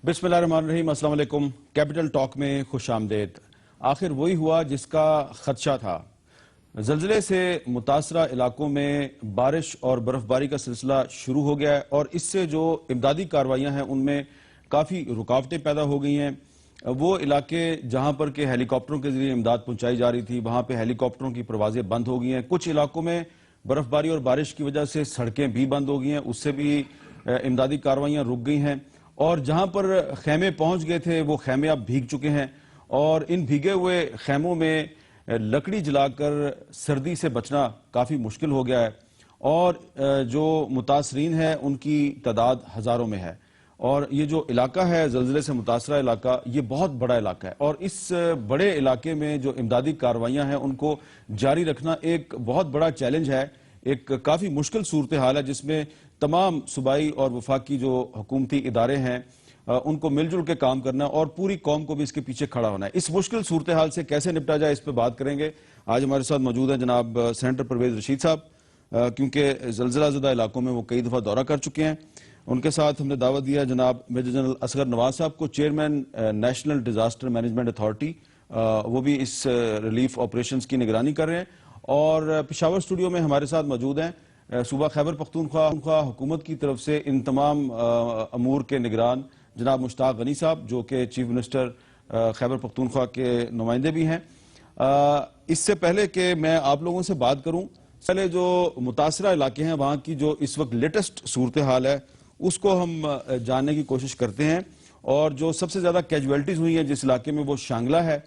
بسم اللہ الرحمن الرحیم، السلام علیکم۔ کیپٹل ٹاک میں خوش آمدید۔ آخر وہی ہوا جس کا خدشہ تھا۔ زلزلے سے متاثرہ علاقوں میں بارش اور برف باری کا سلسلہ شروع ہو گیا ہے اور اس سے جو امدادی کارروائیاں ہیں ان میں کافی رکاوٹیں پیدا ہو گئی ہیں۔ وہ علاقے جہاں پر کہ ہیلی کاپٹروں کے ذریعے امداد پہنچائی جا رہی تھی وہاں پہ ہیلی کاپٹروں کی پروازیں بند ہو گئی ہیں۔ کچھ علاقوں میں برف باری اور بارش کی وجہ سے سڑکیں بھی بند ہو گئی ہیں، اس سے بھی امدادی کارروائیاں رک گئی ہیں، اور جہاں پر خیمے پہنچ گئے تھے وہ خیمے اب بھیگ چکے ہیں، اور ان بھیگے ہوئے خیموں میں لکڑی جلا کر سردی سے بچنا کافی مشکل ہو گیا ہے، اور جو متاثرین ہیں ان کی تعداد ہزاروں میں ہے۔ اور یہ جو علاقہ ہے زلزلے سے متاثرہ علاقہ، یہ بہت بڑا علاقہ ہے، اور اس بڑے علاقے میں جو امدادی کارروائیاں ہیں ان کو جاری رکھنا ایک بہت بڑا چیلنج ہے، ایک کافی مشکل صورتحال ہے جس میں تمام صوبائی اور وفاقی جو حکومتی ادارے ہیں ان کو مل جل کے کام کرنا اور پوری قوم کو بھی اس کے پیچھے کھڑا ہونا ہے۔ اس مشکل صورتحال سے کیسے نپٹا جائے اس پہ بات کریں گے۔ آج ہمارے ساتھ موجود ہیں جناب سینیٹر پرویز رشید صاحب، کیونکہ زلزلہ زدہ علاقوں میں وہ کئی دفعہ دورہ کر چکے ہیں۔ ان کے ساتھ ہم نے دعوت دیا جناب میجر جنرل اصغر نواز صاحب کو، chairman national disaster management authority, وہ بھی اس ریلیف آپریشنز کی نگرانی کر رہے ہیں۔ اور پشاور اسٹوڈیو میں ہمارے ساتھ موجود ہیں صوبہ خیبر پختونخوا حکومت کی طرف سے ان تمام امور کے نگران جناب مشتاق غنی صاحب، جو کہ چیف منسٹر خیبر پختونخوا کے نمائندے بھی ہیں۔ اس سے پہلے کہ میں آپ لوگوں سے بات کروں، پہلے جو متاثرہ علاقے ہیں وہاں کی جو اس وقت لیٹسٹ صورتحال ہے اس کو ہم جاننے کی کوشش کرتے ہیں، اور جو سب سے زیادہ کیجویلٹیز ہوئی ہیں جس علاقے میں وہ شانگلہ ہے۔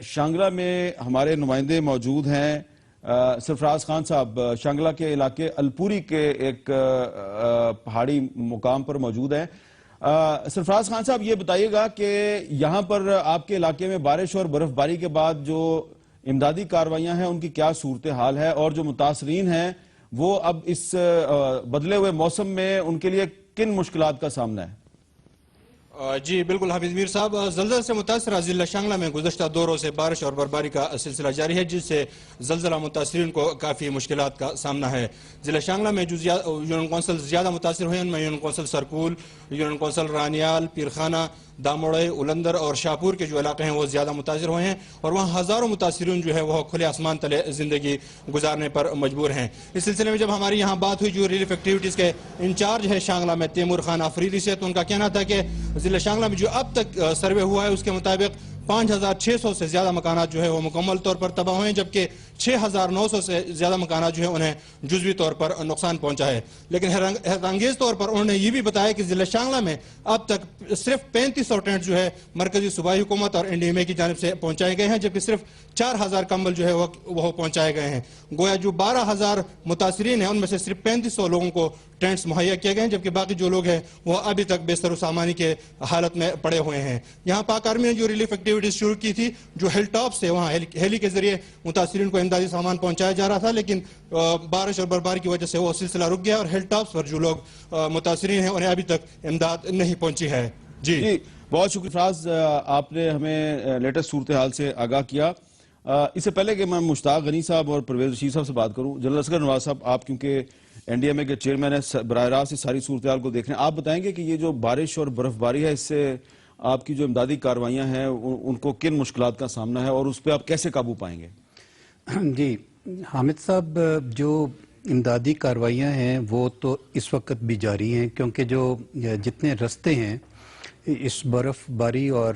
شانگلہ میں ہمارے نمائندے موجود ہیں، سرفراز خان صاحب شانگلہ کے علاقے الپوری کے ایک پہاڑی مقام پر موجود ہیں۔ سرفراز خان صاحب، یہ بتائیے گا کہ یہاں پر آپ کے علاقے میں بارش اور برف باری کے بعد جو امدادی کارروائیاں ہیں ان کی کیا صورتحال ہے، اور جو متاثرین ہیں وہ اب اس بدلے ہوئے موسم میں ان کے لیے کن مشکلات کا سامنا ہے؟ جی بالکل حافظ میر صاحب، زلزلے سے متاثرہ ضلع شانگلہ میں گزشتہ 2 روز سے بارش اور برفباری کا سلسلہ جاری ہے، جس سے زلزلہ متاثرین کو کافی مشکلات کا سامنا ہے۔ ضلع شانگلہ میں جو یونین کونسل زیادہ متاثر ہوئے ہیں ان میں یونین کونسل سرکول، یونین کونسل رانیال، پیرخانہ، داموڑے، اولندر اور شاپور کے جو علاقے ہیں وہ زیادہ متاثر ہوئے ہیں، اور وہاں ہزاروں متاثرین جو ہے وہ کھلے آسمان تلے زندگی گزارنے پر مجبور ہیں۔ اس سلسلے میں جب ہماری یہاں بات ہوئی جو ریلیف ایکٹیویٹیز کے انچارج ہے شانگلہ میں تیمور خان آفریدی سے، تو ان کا کہنا تھا کہ ضلع شانگلہ میں جو اب تک سروے ہوا ہے اس کے مطابق 5600 سے زیادہ مکانات جو ہے وہ مکمل طور پر تباہ ہوئے ہیں، جبکہ 6900 سے زیادہ مکانات جو ہیں انہیں جزوی طور پر نقصان پہنچا ہے۔ لیکن حیرت انگیز طور پر انہوں نے یہ بھی بتایا کہ ضلع شانگلہ میں اب تک صرف 3500 ٹینٹ جو ہے مرکزی صوبائی حکومت اور این ڈی ایم اے کی جانب سے پہنچائے گئے ہیں، جبکہ صرف 4000 کمبل جو ہے وہ پہنچائے گئے ہیں۔ گویا جو 12000 متاثرین ہیں ان میں سے صرف 3500 لوگوں کو ٹینٹس مہیا کیے گئے ہیں، جبکہ باقی جو لوگ ہیں وہ ابھی تک بستر و سامانی کے حالت میں پڑے ہوئے ہیں۔ یہاں پاک آرمی نے جو ریلیف ایکٹیویٹیز شروع کی تھی، جو ہل ٹاپ سے وہاں ہیلی کے ذریعے متاثرین کو امدادی سامان پہنچایا جا رہا تھا، لیکن بارش اور برفباری کی وجہ سے وہ سلسلہ رک گیا، اور ہل ٹاپس پر جو لوگ متاثرین ہیں انہیں ابھی تک امداد نہیں پہنچی ہے۔ جی بہت شکریہ فراز، آپ نے ہمیں لیٹسٹ صورتحال سے آگاہ کیا۔ اس سے پہلے کہ میں مشتاق غنی صاحب اور پرویز رشید صاحب سے بات کروں، جنرل اصغر نواز صاحب، آپ کیونکہ این ڈی ایم اے کے چیئرمین ہیں، براہ راست اس ساری صورتحال کو دیکھ رہے ہیں، آپ بتائیں گے کہ یہ جو بارش اور برف باری ہے اس سے آپ کی جو امدادی کارروائیاں ہیں ان کو کن مشکلات کا سامنا ہے اور اس پہ آپ کیسے قابو پائیں گے؟ جی حامد صاحب، جو امدادی کارروائیاں ہیں وہ تو اس وقت بھی جاری ہیں، کیونکہ جو جتنے رستے ہیں اس برف باری اور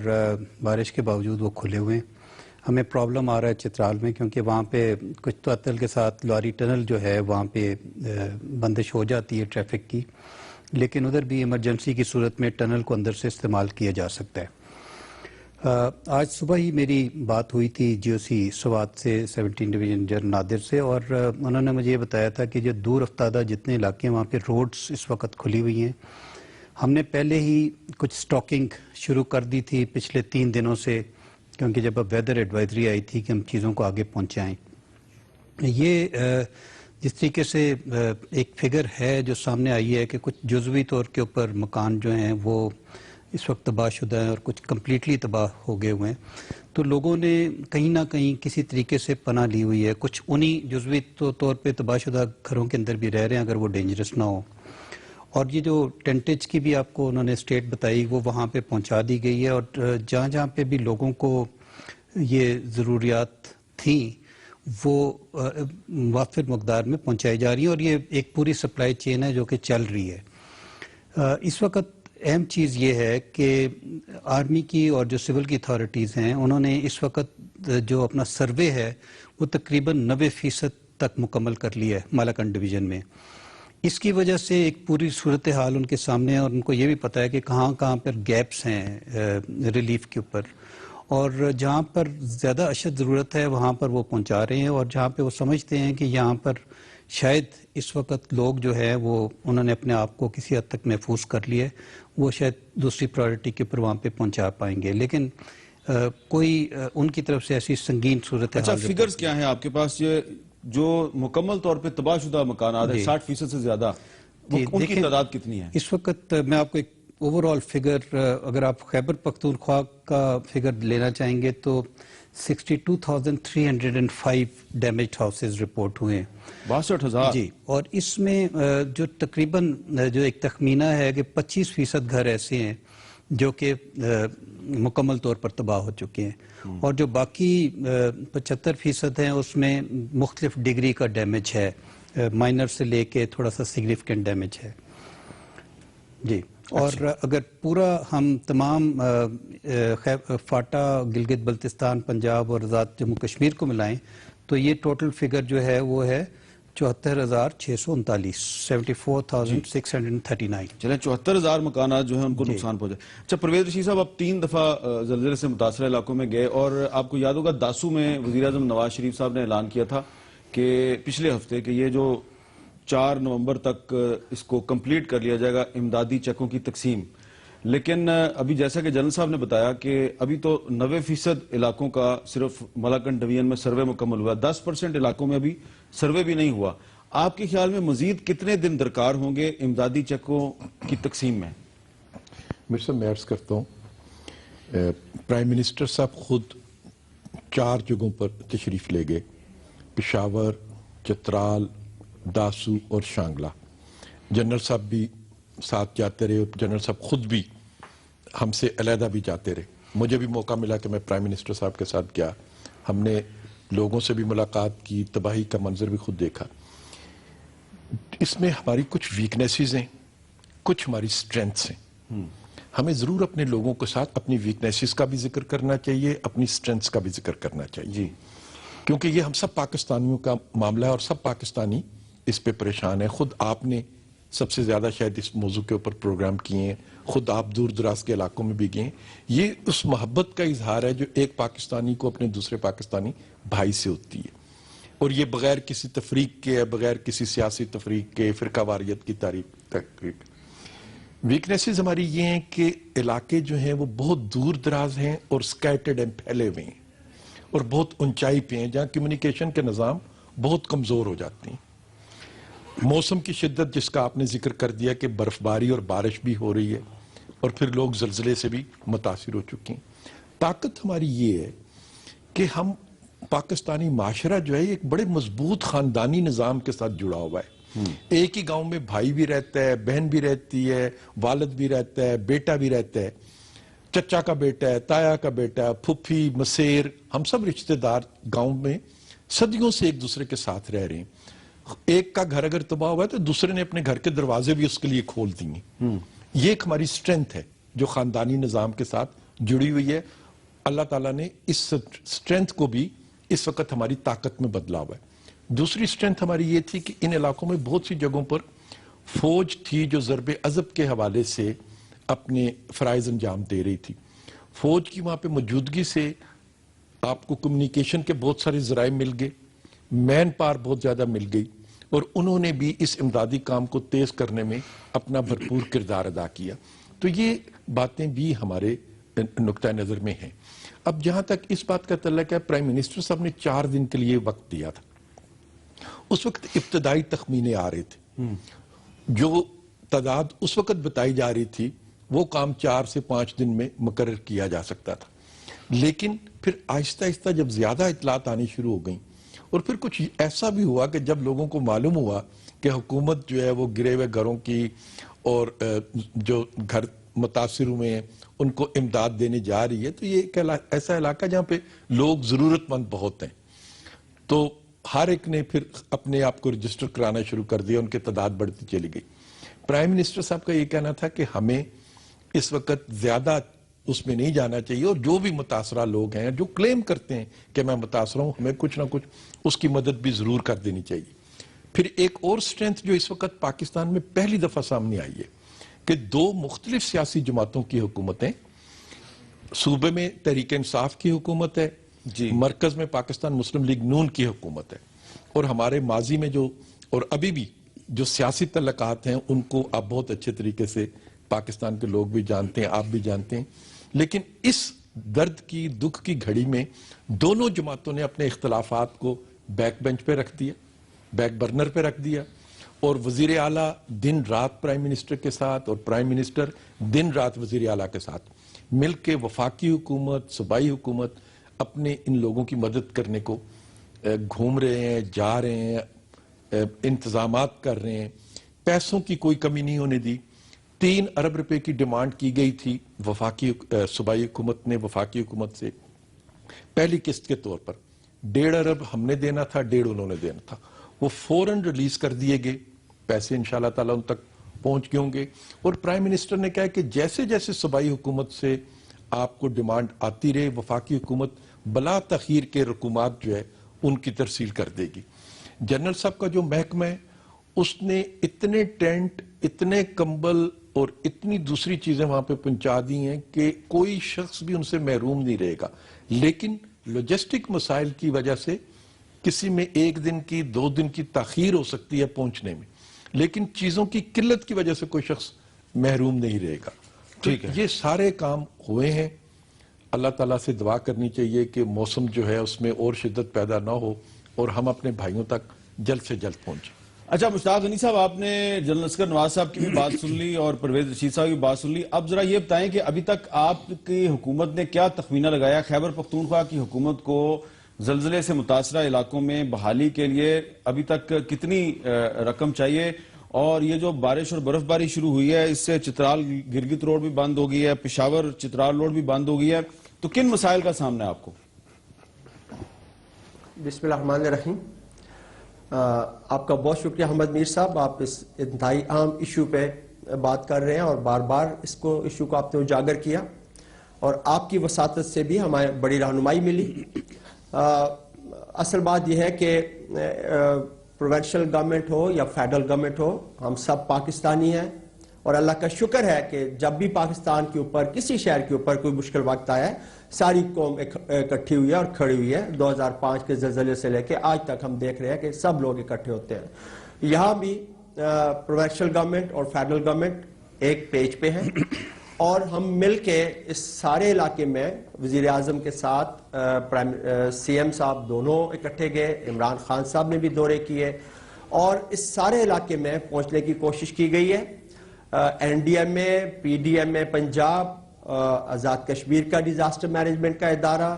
بارش کے باوجود وہ کھلے ہوئے ہیں۔ ہمیں پرابلم آ رہا ہے چترال میں، کیونکہ وہاں پہ کچھ تعطل کے ساتھ لاری ٹنل جو ہے وہاں پہ بندش ہو جاتی ہے ٹریفک کی، لیکن ادھر بھی ایمرجنسی کی صورت میں ٹنل کو اندر سے استعمال کیا جا سکتا ہے۔ آج صبح ہی میری بات ہوئی تھی جی او سی سوات سے 17 ڈویژن جنرل نادر سے، اور انہوں نے مجھے یہ بتایا تھا کہ جو دور افتادہ جتنے علاقے ہیں وہاں پہ روڈز اس وقت کھلی ہوئی ہیں۔ ہم نے پہلے ہی کچھ سٹاکنگ شروع کر دی تھی پچھلے 3 دنوں سے، کیونکہ جب اب ویدر ایڈوائزری آئی تھی کہ ہم چیزوں کو آگے پہنچائیں۔ یہ جس طریقے سے ایک فگر ہے جو سامنے آئی ہے کہ کچھ جزوی طور کے اوپر مکان جو ہیں وہ اس وقت تباہ شدہ ہیں اور کچھ کمپلیٹلی تباہ ہو گئے ہوئے ہیں، تو لوگوں نے کہیں نہ کہیں کسی طریقے سے پناہ لی ہوئی ہے۔ کچھ انہی جزوی طور پہ تباہ شدہ گھروں کے اندر بھی رہ رہے ہیں اگر وہ ڈینجرس نہ ہو، اور یہ جو ٹینٹیج کی بھی آپ کو انہوں نے اسٹیٹ بتائی وہ وہاں پہ پہنچا دی گئی ہے، اور جہاں جہاں پہ بھی لوگوں کو یہ ضروریات تھیں وہ وافر مقدار میں پہنچائی جا رہی ہیں، اور یہ ایک پوری سپلائی چین ہے جو کہ چل رہی ہے۔ اس وقت اہم چیز یہ ہے کہ آرمی کی اور جو سول کی اتھارٹیز ہیں انہوں نے اس وقت جو اپنا سروے ہے وہ تقریباً 90% تک مکمل کر لیا ہے مالاکنڈ ڈویژن میں۔ اس کی وجہ سے ایک پوری صورتحال ان کے سامنے ہے، اور ان کو یہ بھی پتہ ہے کہ کہاں کہاں پر گیپس ہیں ریلیف کے اوپر، اور جہاں پر زیادہ اشد ضرورت ہے وہاں پر وہ پہنچا رہے ہیں، اور جہاں پہ وہ سمجھتے ہیں کہ یہاں پر شاید اس وقت لوگ جو ہے وہ انہوں نے اپنے آپ کو کسی حد تک محفوظ کر لیے، وہ شاید دوسری پرائرٹی کے اوپر وہاں پہ پہنچا پائیں گے، لیکن کوئی ان کی طرف سے ایسی سنگین صورتحال۔ اچھا، فگرز کیا ہیں آپ کے پاس؟ یہ جو مکمل طور پہ تباہ شدہ مکانات ہیں 60% سے زیادہ، ان کی تعداد کتنی ہے اس وقت؟ میں آپ کو ایک اوور آل فگر، اگر آپ خیبر پختونخوا کا فگر لینا چاہیں گے تو 62,305 ڈیمیجڈ ہاؤسز رپورٹ ہوئے ہیں، 62,000 جی، اور اس میں جو تقریباً جو ایک تخمینہ ہے کہ 25% گھر ایسے ہیں جو کہ مکمل طور پر تباہ ہو چکے ہیں، اور جو باقی 75% ہیں اس میں مختلف ڈگری کا ڈیمیج ہے، مائنر سے لے کے تھوڑا سا سگنیفیکنٹ ڈیمیج ہے، جی۔ اور اگر پورا ہم تمام فاٹا، گلگت بلتستان، پنجاب اور آزاد جموں کشمیر کو ملائیں تو یہ ٹوٹل فگر جو ہے وہ ہے 74,639، 74,639۔ چلیں 74,000 مکانات جو ہیں ان کو نقصان پہنچا۔ اچھا پرویز رشید صاحب، آپ 3 دفعہ زلزلے سے متاثرہ علاقوں میں گئے، اور آپ کو یاد ہوگا داسو میں وزیراعظم نواز شریف صاحب نے اعلان کیا تھا کہ پچھلے ہفتے کہ یہ جو 4 نومبر تک اس کو کمپلیٹ کر لیا جائے گا امدادی چیکوں کی تقسیم، لیکن ابھی جیسا کہ جنرل صاحب نے بتایا کہ ابھی تو 90% علاقوں کا صرف مالاکنڈ ڈویژن میں سروے مکمل ہوا، 10% علاقوں میں ابھی سروے بھی نہیں ہوا۔ آپ کے خیال میں مزید کتنے دن درکار ہوں گے امدادی چیکوں کی تقسیم میں؟ میرے صاحب میں عرض کرتا ہوں، پرائم منسٹر صاحب خود 4 جگہوں پر تشریف لے گئے، پشاور، چترال، داسو اور شانگلہ۔ جنرل صاحب بھی ساتھ جاتے رہے، اور جنرل صاحب خود بھی ہم سے علیحدہ بھی جاتے رہے۔ مجھے بھی موقع ملا کہ میں پرائم منسٹر صاحب کے ساتھ گیا، ہم نے لوگوں سے بھی ملاقات کی، تباہی کا منظر بھی خود دیکھا۔ اس میں ہماری کچھ ویکنیسز ہیں، کچھ ہماری سٹرینتھس ہیں۔ ہمیں ضرور اپنے لوگوں کے ساتھ اپنی ویکنیسز کا بھی ذکر کرنا چاہیے، اپنی سٹرینتھس کا بھی ذکر کرنا چاہیے، جی، کیونکہ یہ ہم سب پاکستانیوں کا معاملہ ہے، اور سب پاکستانی اس پہ پریشان ہیں۔ خود آپ نے سب سے زیادہ شاید اس موضوع کے اوپر پروگرام کیے ہیں، خود آپ دور دراز کے علاقوں میں بھی گئے ہیں۔ یہ اس محبت کا اظہار ہے جو ایک پاکستانی کو اپنے دوسرے پاکستانی بھائی سے ہوتی ہے، اور یہ بغیر کسی تفریق کے، بغیر کسی سیاسی تفریق کے، فرقہ واریت کی تحریک۔ ویکنیسز ہماری یہ ہیں کہ علاقے جو ہیں وہ بہت دور دراز ہیں اور سکیٹرڈ ہیں، پھیلے ہوئے ہیں، اور بہت اونچائی پہ ہیں جہاں کمیونیکیشن کے نظام بہت کمزور ہو جاتے ہیں۔ موسم کی شدت جس کا آپ نے ذکر کر دیا کہ برف باری اور بارش بھی ہو رہی ہے، اور پھر لوگ زلزلے سے بھی متاثر ہو چکے ہیں۔ طاقت ہماری یہ ہے کہ ہم پاکستانی معاشرہ جو ہے ایک بڑے مضبوط خاندانی نظام کے ساتھ جڑا ہوا ہے۔ ایک ہی گاؤں میں بھائی بھی رہتا ہے، بہن بھی رہتی ہے، والد بھی رہتا ہے، بیٹا بھی رہتا ہے، چچا کا بیٹا ہے، تایا کا بیٹا ہے، پھپھی، مسیر، ہم سب رشتہ دار گاؤں میں صدیوں سے ایک دوسرے کے ساتھ رہ رہے ہیں۔ ایک کا گھر اگر تباہ ہوا ہے تو دوسرے نے اپنے گھر کے دروازے بھی اس کے لیے کھول دیے۔ یہ ایک ہماری سٹرینتھ ہے جو خاندانی نظام کے ساتھ جڑی ہوئی ہے۔ اللہ تعالیٰ نے اس سٹرینتھ کو بھی اس وقت ہماری طاقت میں بدلا ہوا ہے۔ دوسری سٹرینتھ ہماری یہ تھی کہ ان علاقوں میں بہت سی جگہوں پر فوج تھی جو ضرب عضب کے حوالے سے اپنے فرائض انجام دے رہی تھی۔ فوج کی وہاں پہ موجودگی سے آپ کو کمیونیکیشن کے بہت سارے ذرائع مل گئے، مین پاور بہت زیادہ مل گئی، اور انہوں نے بھی اس امدادی کام کو تیز کرنے میں اپنا بھرپور کردار ادا کیا۔ تو یہ باتیں بھی ہمارے نقطہ نظر میں ہیں۔ اب جہاں تک اس بات کا تعلق ہے، پرائم منسٹر صاحب نے 4 دن کے لیے وقت دیا تھا۔ اس وقت ابتدائی تخمینے آ رہے تھے، جو تعداد اس وقت بتائی جا رہی تھی وہ کام 4 سے 5 دن میں مقرر کیا جا سکتا تھا، لیکن پھر آہستہ آہستہ جب زیادہ اطلاعات آنی شروع ہو گئیں، اور پھر کچھ ایسا بھی ہوا کہ جب لوگوں کو معلوم ہوا کہ حکومت جو ہے وہ گرے ہوئے گھروں کی اور جو گھر متاثر ہوئے ہیں ان کو امداد دینے جا رہی ہے. تو یہ ایک ایسا علاقہ جہاں پہ لوگ ضرورت مند بہت ہیں. تو ہر ایک نے پھر اپنے آپ کو رجسٹر کرانا شروع کر دیا, ان کی تعداد بڑھتی چلی گئی. پرائم منسٹر صاحب کا یہ کہنا تھا کہ ہمیں اس وقت زیادہ اس میں نہیں جانا چاہیے, اور جو بھی متاثرہ لوگ ہیں جو کلیم کرتے ہیں کہ میں متاثرہ ہوں, ہمیں کچھ نہ کچھ اس کی مدد بھی ضرور کر دینی چاہیے. پھر ایک اور سٹرینتھ جو اس وقت پاکستان میں پہلی دفعہ سامنے آئی ہے کہ 2 مختلف سیاسی جماعتوں کی حکومتیں, صوبے میں تحریک انصاف کی حکومت ہے, مرکز میں پاکستان مسلم لیگ نون کی حکومت ہے, اور ہمارے ماضی میں جو اور ابھی بھی جو سیاسی تعلقات ہیں ان کو آپ بہت اچھے طریقے سے پاکستان کے لوگ بھی جانتے ہیں, آپ بھی جانتے ہیں. لیکن اس درد کی دکھ کی گھڑی میں دونوں جماعتوں نے اپنے اختلافات کو بیک بینچ پہ رکھ دیا, بیک برنر پہ رکھ دیا, اور وزیر اعلیٰ دن رات پرائم منسٹر کے ساتھ اور پرائم منسٹر دن رات وزیر اعلیٰ کے ساتھ مل کے وفاقی حکومت, صوبائی حکومت اپنے ان لوگوں کی مدد کرنے کو گھوم رہے ہیں, جا رہے ہیں, انتظامات کر رہے ہیں. پیسوں کی کوئی کمی نہیں ہونے دی. 3 ارب روپے کی ڈیمانڈ کی گئی تھی وفاقی صوبائی حکومت نے وفاقی حکومت سے پہلی قسط کے طور پر. 1.5 ارب ہم نے دینا تھا, 1.5 انہوں نے دینا تھا. وہ فوراً ریلیز کر دیے گئے, پیسے انشاءاللہ تعالیٰ ان تک پہنچ گئے ہوں گے. اور پرائم منسٹر نے کہا کہ جیسے جیسے صوبائی حکومت سے آپ کو ڈیمانڈ آتی رہے, وفاقی حکومت بلا تاخیر کے رقومات جو ہے ان کی ترسیل کر دے گی. جنرل صاحب کا جو محکمہ ہے اس نے اتنے ٹینٹ, اتنے کمبل اور اتنی دوسری چیزیں وہاں پہ پہنچا دی ہیں کہ کوئی شخص بھی ان سے محروم نہیں رہے گا. لیکن لوجسٹک مسائل کی وجہ سے کسی میں 1 دن کی 2 دن کی تاخیر ہو سکتی ہے پہنچنے میں, لیکن چیزوں کی قلت کی وجہ سے کوئی شخص محروم نہیں رہے گا. ٹھیک ہے, یہ سارے کام ہوئے ہیں. اللہ تعالیٰ سے دعا کرنی چاہیے کہ موسم جو ہے اس میں اور شدت پیدا نہ ہو اور ہم اپنے بھائیوں تک جلد سے جلد پہنچیں. اچھا مشتاق غنی صاحب, آپ نے جنرل اسکر نواز صاحب کی بھی بات سن لی اور پرویز رشید صاحب کی بات سن لی. اب ذرا یہ بتائیں کہ ابھی تک آپ کی حکومت نے کیا تخمینہ لگایا خیبر پختونخوا کی حکومت کو زلزلے سے متاثرہ علاقوں میں بحالی کے لیے ابھی تک کتنی رقم چاہیے؟ اور یہ جو بارش اور برف باری شروع ہوئی ہے اس سے چترال گرگت روڈ بھی بند ہو گئی ہے, پشاور چترال روڈ بھی بند ہو گئی ہے, تو کن مسائل کا سامنا ہے آپ کو؟ بسم اللہ الرحمن الرحیم. آپ کا بہت شکریہ حمد میر صاحب, آپ اس انتہائی اہم ایشو پہ بات کر رہے ہیں اور بار بار اس ایشو کو آپ نے اجاگر کیا, اور آپ کی وساطت سے بھی ہمیں بڑی رہنمائی ملی. اصل بات یہ ہے کہ پروونشل گورنمنٹ ہو یا فیڈرل گورنمنٹ ہو, ہم سب پاکستانی ہیں, اور اللہ کا شکر ہے کہ جب بھی پاکستان کے اوپر کسی شہر کے اوپر کوئی مشکل وقت آیا ہے ساری قوم اکٹھی ہوئی ہے اور کھڑی ہوئی ہے. 2005 کے زلزلے سے لے کے آج تک ہم دیکھ رہے ہیں کہ سب لوگ اکٹھے ہوتے ہیں. یہاں بھی پروونشل گورنمنٹ اور فیڈرل گورنمنٹ ایک پیج پہ ہیں, اور ہم مل کے اس سارے علاقے میں وزیر اعظم کے ساتھ سی ایم صاحب دونوں اکٹھے گئے, عمران خان صاحب نے بھی دورے کیے, اور اس سارے علاقے میں پہنچنے کی کوشش کی گئی ہے. این ڈی ایم اے, پی ڈی ایم اے پنجاب, آزاد کشمیر کا ڈیزاسٹر مینجمنٹ کا ادارہ,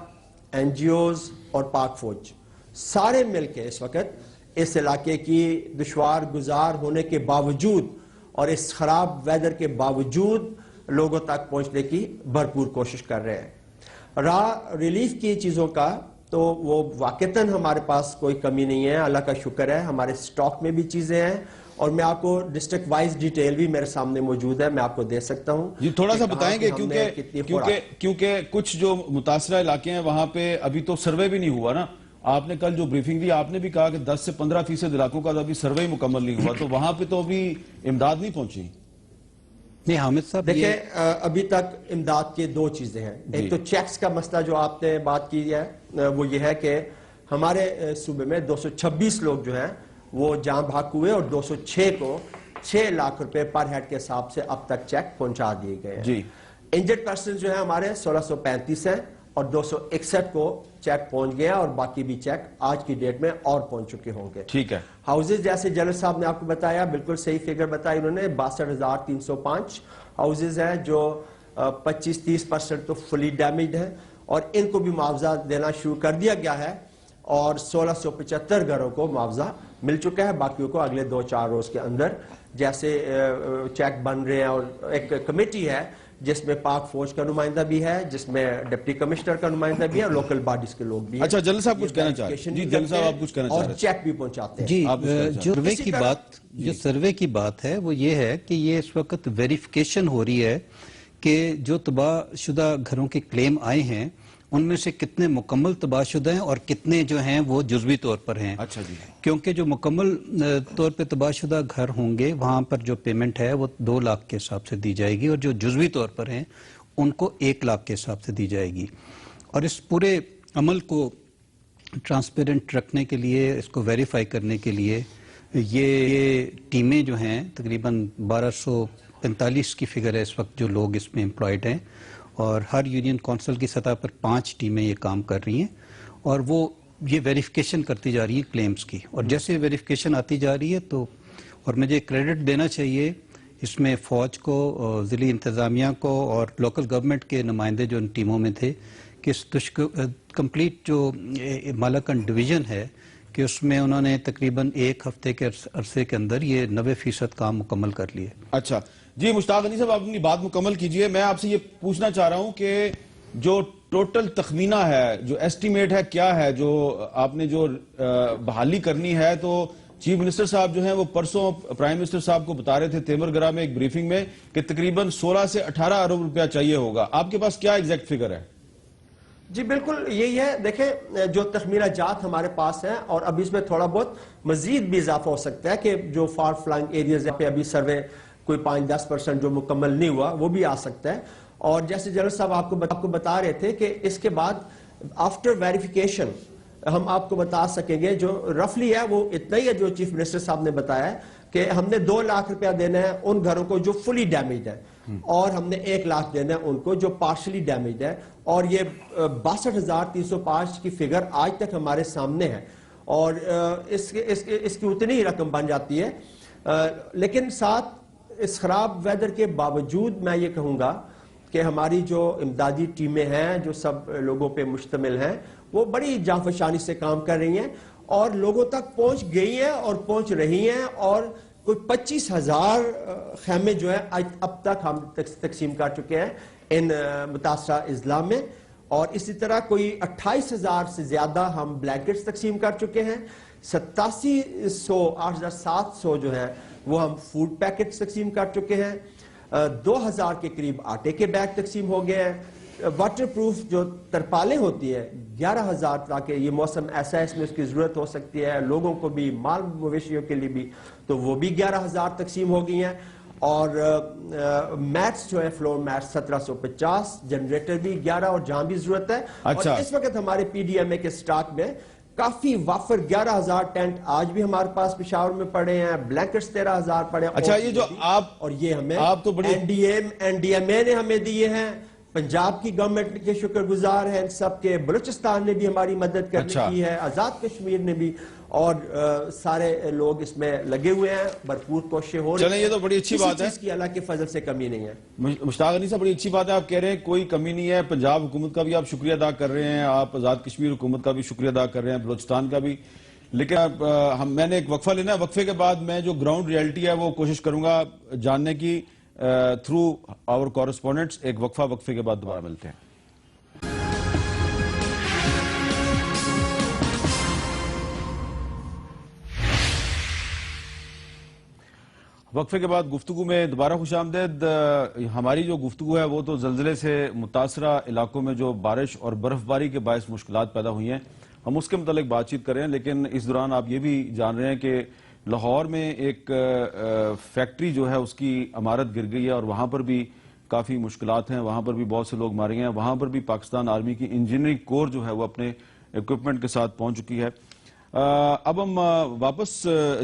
این جی اوز اور پاک فوج سارے مل کے اس وقت اس علاقے کی دشوار گزار ہونے کے باوجود اور اس خراب ویدر کے باوجود لوگوں تک پہنچنے کی بھرپور کوشش کر رہے ہیں. راہ ریلیف کی چیزوں کا تو وہ واقعتاً ہمارے پاس کوئی کمی نہیں ہے, اللہ کا شکر ہے, ہمارے سٹاک میں بھی چیزیں ہیں, اور میں آپ کو ڈسٹرکٹ وائز ڈیٹیل بھی میرے سامنے موجود ہے, میں آپ کو دے سکتا ہوں. جی تھوڑا سا بتائیں گے, کیونکہ کچھ جو متاثرہ علاقے ہیں وہاں پہ ابھی تو سروے بھی نہیں ہوا نا. آپ نے کل جو بریفنگ دی آپ نے بھی کہا کہ 10 سے 15% علاقوں کا ابھی سروے مکمل نہیں ہوا, تو وہاں پہ تو ابھی امداد نہیں پہنچی. نہیں حامد صاحب, دیکھیں ابھی تک امداد کی 2 چیزیں ہیں. ایک تو چیکس کا مسئلہ جو آپ نے بات کی ہے وہ یہ ہے کہ ہمارے صوبے میں 226 لوگ جو ہیں وہ جاں بحق ہوئے, اور 206 کو 6 لاکھ روپے پر ہیڈ کے حساب سے اب تک چیک پہنچا دیے گئے ہیں. انجرڈ پرسن جو ہیں ہمارے 1635 ہیں, اور 261 کو چیک پہنچ گیا, اور باقی بھی چیک آج کی ڈیٹ میں اور پہنچ چکے ہوں گے. ٹھیک ہے. ہاؤزز جیسے جنرل صاحب نے آپ کو بتایا, بالکل صحیح فگر بتائی انہوں نے, 62,305 ہاؤزز ہیں جو 25-30% تو فلی ڈیمیجڈ ہیں, اور ان کو بھی معاوضہ دینا شروع کر دیا گیا ہے. اور 1675 گھروں کو معاوضہ مل چکا ہے. باقیوں کو اگلے 2-4 روز کے اندر جیسے چیک بن رہے ہیں. اور ایک کمیٹی ہے جس میں پاک فوج کا نمائندہ بھی ہے, جس میں ڈپٹی کمشنر کا نمائندہ بھی ہے, اور لوکل باڈیز کے لوگ بھی ہیں. اچھا جنرل صاحب کچھ کہنا چاہ رہے ہیں؟ جی جنرل صاحب آپ کچھ کہنا چاہ رہے ہیں؟ اور چیک بھی پہنچاتے ہیں. جی جو سروے کی بات ہے وہ یہ ہے کہ یہ اس وقت ویریفیکیشن ہو رہی ہے کہ جو تباہ شدہ گھروں کے کلیم آئے ہیں ان میں سے کتنے مکمل تباہ شدہ ہیں اور کتنے جو ہیں وہ جزوی طور پر ہیں. اچھا جی. کیونکہ جو مکمل طور پہ تباہ شدہ گھر ہوں گے وہاں پر جو پیمنٹ ہے وہ 2 لاکھ کے حساب سے دی جائے گی, اور جو جزوی طور پر ہیں ان کو 1 لاکھ کے حساب سے دی جائے گی. اور اس پورے عمل کو ٹرانسپیرنٹ رکھنے کے لیے, اس کو ویریفائی کرنے کے لیے یہ ٹیمیں جو ہیں تقریباً 1245 کی فگر ہے اس وقت جو لوگ اس میں امپلائڈ ہیں, اور ہر یونین کونسل کی سطح پر 5 ٹیمیں یہ کام کر رہی ہیں, اور وہ یہ ویریفیکیشن کرتی جا رہی ہیں کلیمز کی. اور جیسے ویریفیکیشن آتی جا رہی ہے تو, اور مجھے کریڈٹ دینا چاہیے اس میں فوج کو, ضلعی انتظامیہ کو اور لوکل گورنمنٹ کے نمائندے جو ان ٹیموں میں تھے, کہ کمپلیٹ جو مالاکنڈ ڈویژن ہے کہ اس میں انہوں نے تقریباً 1 ہفتے کے عرصے کے اندر یہ 90% کام مکمل کر لیے. اچھا جی مشتاق غنی صاحب آپ اپنی بات مکمل کیجئے. میں آپ سے یہ پوچھنا چاہ رہا ہوں کہ جو ٹوٹل تخمینہ ہے, جو ایسٹیمیٹ ہے, کیا ہے جو آپ نے جو بحالی کرنی ہے؟ تو چیف منسٹر صاحب جو ہیں وہ پرسوں پرائم منسٹر صاحب کو بتا رہے تھے تیمر گرہ میں ایک بریفنگ میں کہ تقریباً 16 سے 18 ارب روپیہ چاہیے ہوگا. آپ کے پاس کیا ایگزیکٹ فگر ہے؟ جی بالکل یہی ہے. دیکھیں جو تخمینہ جات ہمارے پاس ہیں, اور ابھی اس میں تھوڑا بہت مزید بھی اضافہ ہو سکتا ہے کہ جو فار فلنگ ایریاز پہ ابھی سروے کوئی 5-10% جو مکمل نہیں ہوا وہ بھی آ سکتا ہے. اور جیسے جنرل صاحب آپ کو بتا رہے تھے کہ اس کے بعد آفٹر ویریفیکیشن ہم آپ کو بتا سکیں گے جو رفلی ہے وہ اتنا ہی ہے جو چیف منسٹر صاحب نے بتایا ہے کہ ہم نے 2 لاکھ روپیہ دینا ہے ان گھروں کو جو فلی ڈیمیجڈ ہے, اور ہم نے 1 لاکھ دینا ہے ان کو جو پارشلی ڈیمیجڈ ہے. اور یہ 62,305 کی فگر آج تک ہمارے سامنے ہے, اور اس کی اتنی ہی رقم بن جاتی ہے. لیکن ساتھ اس خراب ویدر کے باوجود میں یہ کہوں گا کہ ہماری جو امدادی ٹیمیں ہیں جو سب لوگوں پہ مشتمل ہیں وہ بڑی جانفشانی سے کام کر رہی ہیں, اور لوگوں تک پہنچ گئی ہیں اور پہنچ رہی ہیں. اور کوئی 25,000 خیمے جو ہیں اب تک ہم تقسیم کر چکے ہیں ان متاثرہ اضلاع میں, اور اسی طرح کوئی 28,000 سے زیادہ ہم بلینکٹس تقسیم کر چکے ہیں. 8,700 جو ہیں وہ ہم فوڈ پیکٹس تقسیم کر چکے ہیں. 2,000 کے قریب آٹے کے بیگ تقسیم ہو گئے ہیں. واٹر پروف جو ترپالیں ہوتی ہے 11,000, تاکہ یہ موسم ایسا ہے اس میں اس کی ضرورت ہو سکتی ہے لوگوں کو بھی, مال مویشیوں کے لیے بھی, تو وہ بھی 11,000 تقسیم ہو گئی ہیں. اور میٹس جو ہے فلور میٹس 1,750, جنریٹر بھی 11, اور جہاں بھی ضرورت ہے. اور اس وقت ہمارے پی ڈی ایم اے کے سٹاک میں کافی وافر 11,000 ٹینٹ آج بھی ہمارے پاس پشاور میں پڑے ہیں, بلینکٹس 13,000 پڑے ہیں. اچھا یہ جو آپ, اور یہ ہمیں آپ تو بڑی این ڈی ایم اے نے ہمیں دیے ہیں, پنجاب کی گورنمنٹ کے شکر گزار ہیں سب کے, بلوچستان نے بھی ہماری مدد کرنے کی ہے, آزاد کشمیر نے بھی, اور سارے لوگ اس میں لگے ہوئے ہیں, بھرپور کوششیں ہو رہی ہیں. چلیں یہ تو بڑی اچھی بات ہے, اس کی اللہ کے فضل سے کمی نہیں ہے. مشتاق غنی صاحب بڑی اچھی بات ہے, آپ کہہ رہے ہیں کوئی کمی نہیں ہے. پنجاب حکومت کا بھی آپ شکریہ ادا کر رہے ہیں, آپ آزاد کشمیر حکومت کا بھی شکریہ ادا کر رہے ہیں, بلوچستان کا بھی. لیکن میں نے ایک وقفہ لینا ہے, وقفے کے بعد میں جو گراؤنڈ ریئلٹی ہے وہ کوشش کروں گا جاننے کی تھرو آور کورسپونڈنٹس. ایک وقفے کے بعد دوبارہ ملتے ہیں. وقفے کے بعد گفتگو میں دوبارہ خوش آمدید. ہماری جو گفتگو ہے وہ تو زلزلے سے متاثرہ علاقوں میں جو بارش اور برف باری کے باعث مشکلات پیدا ہوئی ہیں ہم اس کے متعلق بات چیت کر رہے ہیں. لیکن اس دوران آپ یہ بھی جان رہے ہیں کہ لاہور میں ایک فیکٹری جو ہے اس کی عمارت گر گئی ہے, اور وہاں پر بھی کافی مشکلات ہیں, وہاں پر بھی بہت سے لوگ مارے ہیں. وہاں پر بھی پاکستان آرمی کی انجینئرنگ کور جو ہے وہ اپنے ایکوپمنٹ کے ساتھ پہنچ چکی ہے. اب ہم واپس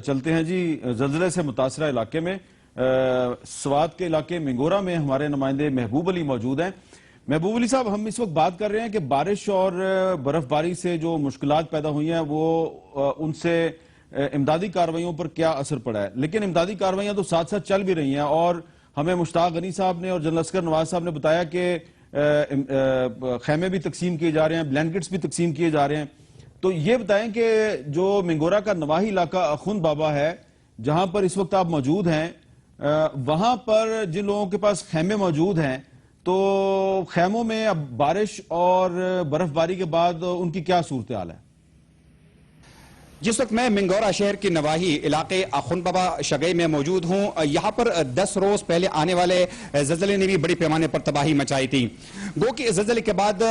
چلتے ہیں جی زلزلے سے متاثرہ علاقے میں. سوات کے علاقے منگورا میں ہمارے نمائندے محبوب علی موجود ہیں. محبوب علی صاحب, ہم اس وقت بات کر رہے ہیں کہ بارش اور برف باری سے جو مشکلات پیدا ہوئی ہیں وہ ان سے امدادی کارروائیوں پر کیا اثر پڑا ہے. لیکن امدادی کارروائیاں تو ساتھ ساتھ چل بھی رہی ہیں, اور ہمیں مشتاق غنی صاحب نے اور جنرل عسکر نواز صاحب نے بتایا کہ خیمے بھی تقسیم کیے جا رہے ہیں, بلینکٹس بھی تقسیم کیے جا رہے ہیں. تو یہ بتائیں کہ جو منگورا کا نواحی علاقہ اخوند بابا ہے جہاں پر اس وقت آپ موجود ہیں، وہاں پر جن لوگوں کے پاس خیمے موجود ہیں تو خیموں میں اب بارش اور برف باری کے بعد ان کی کیا صورتحال ہے؟ جس وقت میں منگورا شہر کی نواحی علاقے اخوند بابا شگئی میں موجود ہوں، یہاں پر 10 روز پہلے آنے والے زلزلے نے بھی بڑی پیمانے پر تباہی مچائی تھی۔ گو کہ زلزلے کے بعد